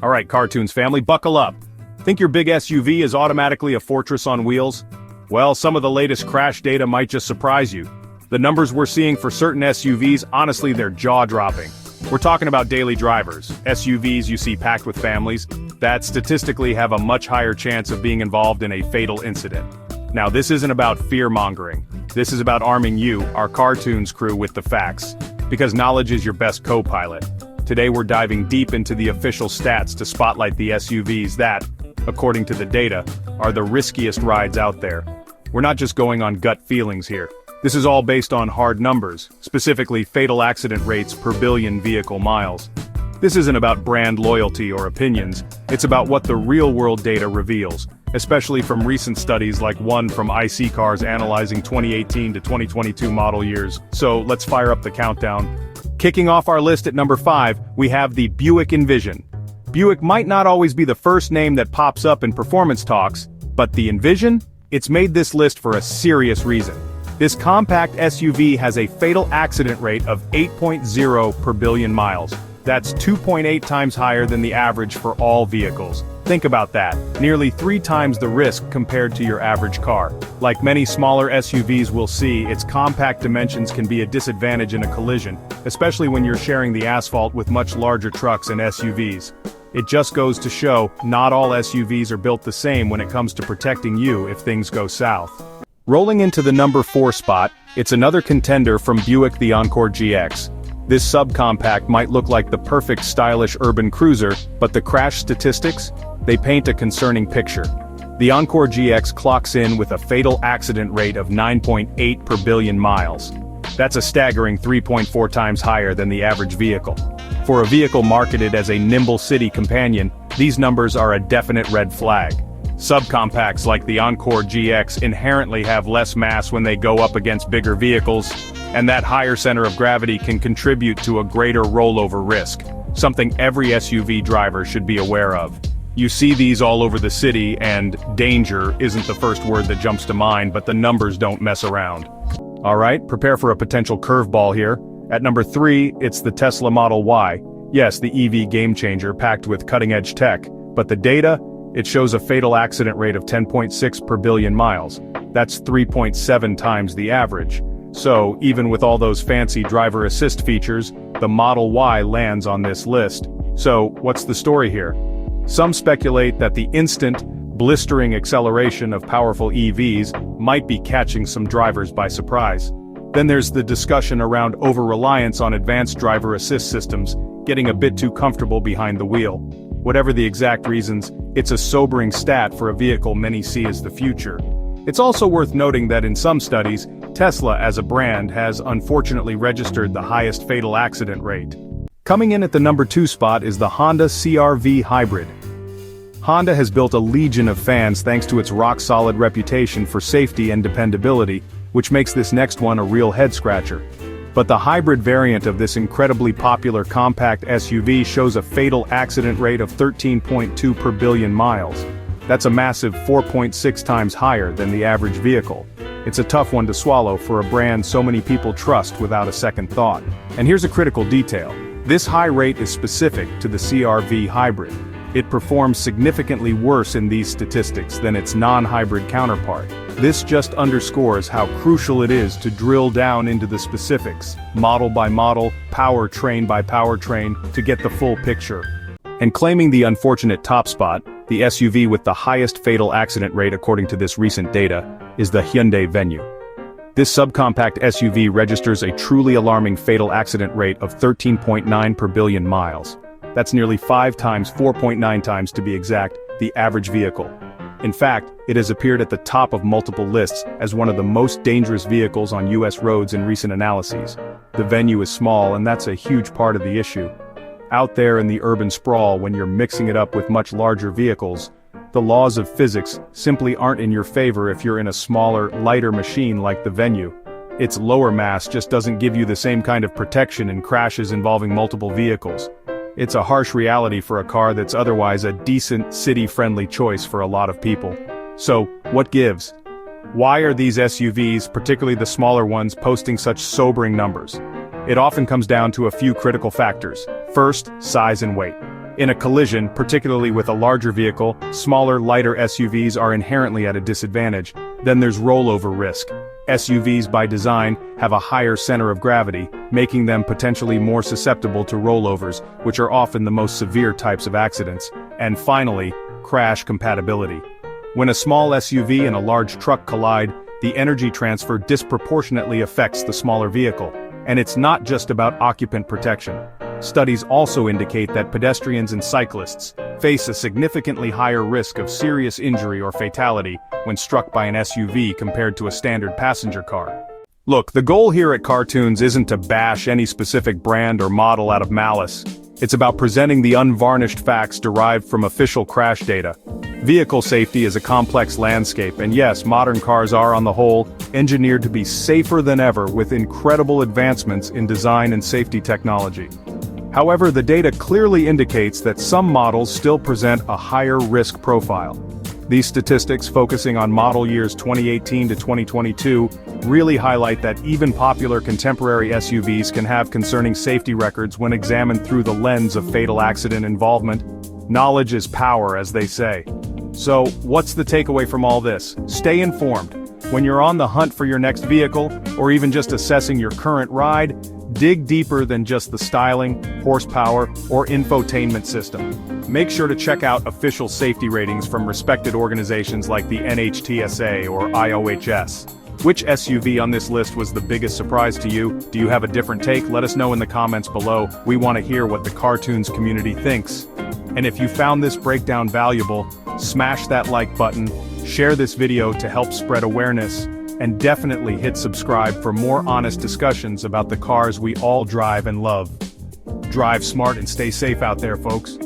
Alright, cartoons family, buckle up. Think your big SUV is automatically a fortress on wheels? Well, some of the latest crash data might just surprise you. The numbers we're seeing for certain SUVs, honestly, they're jaw-dropping. We're talking about daily drivers, SUVs you see packed with families, that statistically have a much higher chance of being involved in a fatal incident. Now, this isn't about fear-mongering. This is about arming you, our cartoons crew, with the facts. Because knowledge is your best co-pilot. Today we're diving deep into the official stats to spotlight the SUVs that, according to the data, are the riskiest rides out there. We're not just going on gut feelings here. This is all based on hard numbers, specifically fatal accident rates per billion vehicle miles. This isn't about brand loyalty or opinions, it's about what the real-world data reveals, especially from recent studies like one from IC Cars analyzing 2018 to 2022 model years. So let's fire up the countdown. Kicking off our list at number 5, we have the Buick Envision. Buick might not always be the first name that pops up in performance talks, but the Envision? It's made this list for a serious reason. This compact SUV has a fatal accident rate of 8.0 per billion miles. That's 2.8 times higher than the average for all vehicles. Think about that, nearly 3 times the risk compared to your average car. Like many smaller SUVs we'll see, its compact dimensions can be a disadvantage in a collision, especially when you're sharing the asphalt with much larger trucks and SUVs. It just goes to show, not all SUVs are built the same when it comes to protecting you if things go south. Rolling into the number 4 spot, it's another contender from Buick, the Encore GX. This subcompact might look like the perfect stylish urban cruiser, but the crash statistics? They paint a concerning picture. The Encore GX clocks in with a fatal accident rate of 9.8 per billion miles. That's a staggering 3.4 times higher than the average vehicle. For a vehicle marketed as a nimble city companion, these numbers are a definite red flag. Subcompacts like the Encore GX inherently have less mass when they go up against bigger vehicles, and that higher center of gravity can contribute to a greater rollover risk, something every SUV driver should be aware of. You see these all over the city, and danger isn't the first word that jumps to mind, but the numbers don't mess around. Alright, prepare for a potential curveball here. At number 3, it's the Tesla Model Y. Yes, the EV game-changer packed with cutting-edge tech, but the data? It shows a fatal accident rate of 10.6 per billion miles. That's 3.7 times the average. So, even with all those fancy driver assist features, the Model Y lands on this list. So, what's the story here? Some speculate that the instant, blistering acceleration of powerful EVs might be catching some drivers by surprise. Then there's the discussion around over-reliance on advanced driver assist systems, getting a bit too comfortable behind the wheel. Whatever the exact reasons, it's a sobering stat for a vehicle many see as the future. It's also worth noting that in some studies, Tesla as a brand has unfortunately registered the highest fatal accident rate. Coming in at the number 2 spot is the Honda CR-V Hybrid. Honda has built a legion of fans thanks to its rock-solid reputation for safety and dependability, which makes this next one a real head-scratcher. But the hybrid variant of this incredibly popular compact SUV shows a fatal accident rate of 13.2 per billion miles. That's a massive 4.6 times higher than the average vehicle. It's a tough one to swallow for a brand so many people trust without a second thought. And here's a critical detail. This high rate is specific to the CR-V Hybrid. It performs significantly worse in these statistics than its non-hybrid counterpart. This just underscores how crucial it is to drill down into the specifics, model by model, powertrain by powertrain, to get the full picture. And claiming the unfortunate top spot, the SUV with the highest fatal accident rate according to this recent data, is the Hyundai Venue. This subcompact SUV registers a truly alarming fatal accident rate of 13.9 per billion miles. That's nearly 5 times, 4.9 times to be exact, the average vehicle. In fact, it has appeared at the top of multiple lists as one of the most dangerous vehicles on US roads in recent analyses. The Venue is small, and that's a huge part of the issue. Out there in the urban sprawl, when you're mixing it up with much larger vehicles, the laws of physics simply aren't in your favor if you're in a smaller, lighter machine like the Venue. Its lower mass just doesn't give you the same kind of protection in crashes involving multiple vehicles. It's a harsh reality for a car that's otherwise a decent, city-friendly choice for a lot of people. So, what gives? Why are these SUVs, particularly the smaller ones, posting such sobering numbers? It often comes down to a few critical factors. First, size and weight. In a collision, particularly with a larger vehicle, smaller, lighter SUVs are inherently at a disadvantage. Then there's rollover risk. SUVs by design have a higher center of gravity, making them potentially more susceptible to rollovers, which are often the most severe types of accidents. And finally, crash compatibility. When a small SUV and a large truck collide, the energy transfer disproportionately affects the smaller vehicle. And it's not just about occupant protection. Studies also indicate that pedestrians and cyclists face a significantly higher risk of serious injury or fatality when struck by an SUV compared to a standard passenger car. Look, the goal here at Cartoons isn't to bash any specific brand or model out of malice. It's about presenting the unvarnished facts derived from official crash data. Vehicle safety is a complex landscape, and yes, modern cars are, on the whole, engineered to be safer than ever with incredible advancements in design and safety technology. However, the data clearly indicates that some models still present a higher risk profile. These statistics, focusing on model years 2018 to 2022, really highlight that even popular contemporary SUVs can have concerning safety records when examined through the lens of fatal accident involvement. Knowledge is power, as they say. So, what's the takeaway from all this? Stay informed. When you're on the hunt for your next vehicle, or even just assessing your current ride, dig deeper than just the styling, horsepower, or infotainment system. Make sure to check out official safety ratings from respected organizations like the NHTSA or IOHS. Which SUV on this list was the biggest surprise to you? Do you have a different take? Let us know in the comments below. We want to hear what the Cartoons community thinks. And if you found this breakdown valuable, smash that like button, share this video to help spread awareness, and definitely hit subscribe for more honest discussions about the cars we all drive and love. Drive smart and stay safe out there, folks.